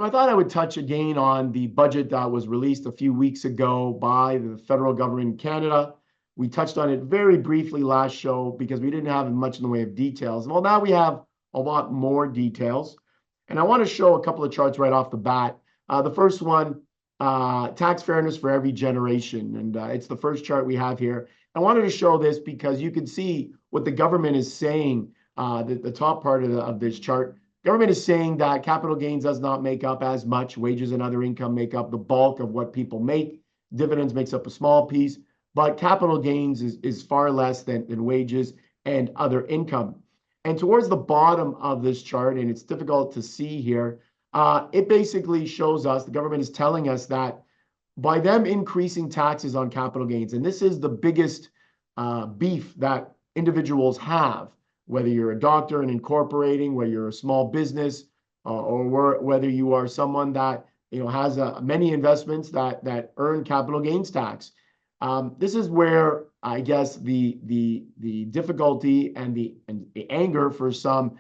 I thought I would touch again on the budget that was released a few weeks ago by the federal government in Canada. We touched on it very briefly last show because we didn't have much in the way of details. Well, now we have a lot more details. And I want to show a couple of charts right off the bat. The first one, tax fairness for every generation. And it's the first chart we have here. I wanted to show this because you can see what the government is saying, the top part of this chart. Government is saying that capital gains does not make up as much. Wages and other income make up the bulk of what people make. Dividends makes up a small piece, but capital gains is far less than wages and other income. And towards the bottom of this chart, and it's difficult to see here, it basically shows us, the government is telling us that by them increasing taxes on capital gains, and this is the biggest beef that individuals have, whether you're a doctor and incorporating, whether you're a small business, or whether you are someone that has many investments that earn capital gains tax. This is where I guess the difficulty and the anger for some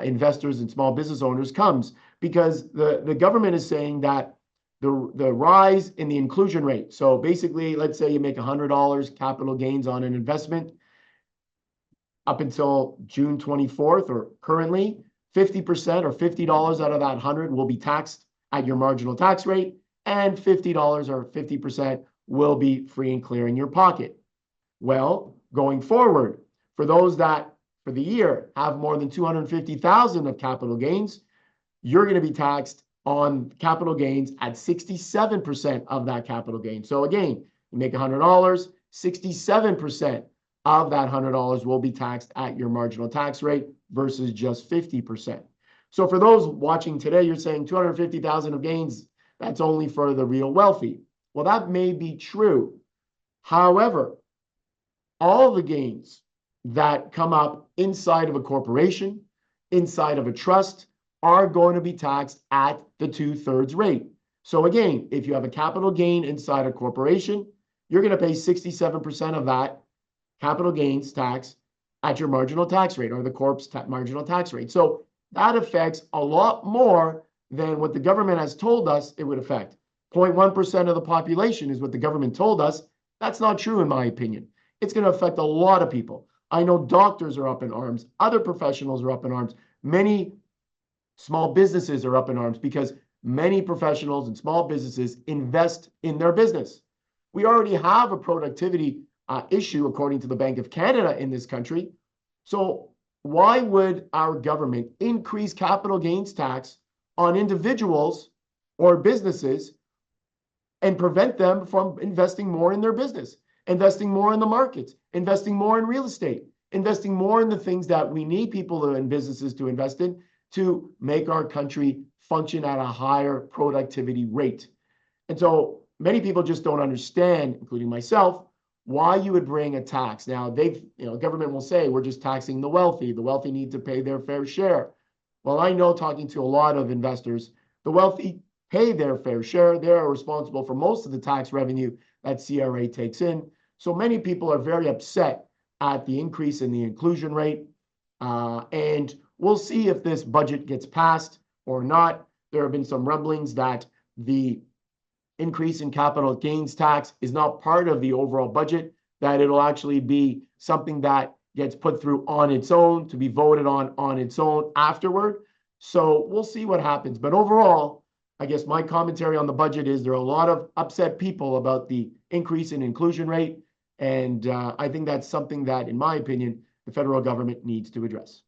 investors and small business owners comes, because the government is saying that the rise in the inclusion rate. So basically, let's say you make $100 capital gains on an investment. Up until June 24th, or currently, 50% or $50 out of that 100 will be taxed at your marginal tax rate, and $50 or 50% will be free and clear in your pocket. Well, going forward, for those that for the year have more than $250,000 of capital gains, you're going to be taxed on capital gains at 67% of that capital gain. So again, you make $100, 67% of that $100 will be taxed at your marginal tax rate versus just 50%. So for those watching today, you're saying 250,000 of gains, that's only for the real wealthy. Well, that may be true. However, all the gains that come up inside of a corporation, inside of a trust, are going to be taxed at the 2/3 rate. So again, if you have a capital gain inside a corporation, you're going to pay 67% of that capital gains tax at your marginal tax rate, or the corp's marginal tax rate. So that affects a lot more than what the government has told us it would affect. 0.1% of the population is what the government told us. That's not true, in my opinion. It's going to affect a lot of people. I know doctors are up in arms. Other professionals are up in arms. Many small businesses are up in arms because many professionals and small businesses invest in their business. We already have a productivity issue, according to the Bank of Canada, in this country. So why would our government increase capital gains tax on individuals or businesses and prevent them from investing more in their business, investing more in the markets, investing more in real estate, investing more in the things that we need people and businesses to invest in to make our country function at a higher productivity rate? And so many people just don't understand, including myself, why you would bring a tax. Now, government will say, we're just taxing the wealthy. The wealthy need to pay their fair share. Well, I know, talking to a lot of investors, the wealthy pay their fair share. They're responsible for most of the tax revenue that CRA takes in. So many people are very upset at the increase in the inclusion rate. And we'll see if this budget gets passed or not. There have been some rumblings that the increase in capital gains tax is not part of the overall budget, that it'll actually be something that gets put through on its own, to be voted on its own afterward. So we'll see what happens. But overall, I guess my commentary on the budget is there are a lot of upset people about the increase in inclusion rate. And I think that's something that, in my opinion, the federal government needs to address.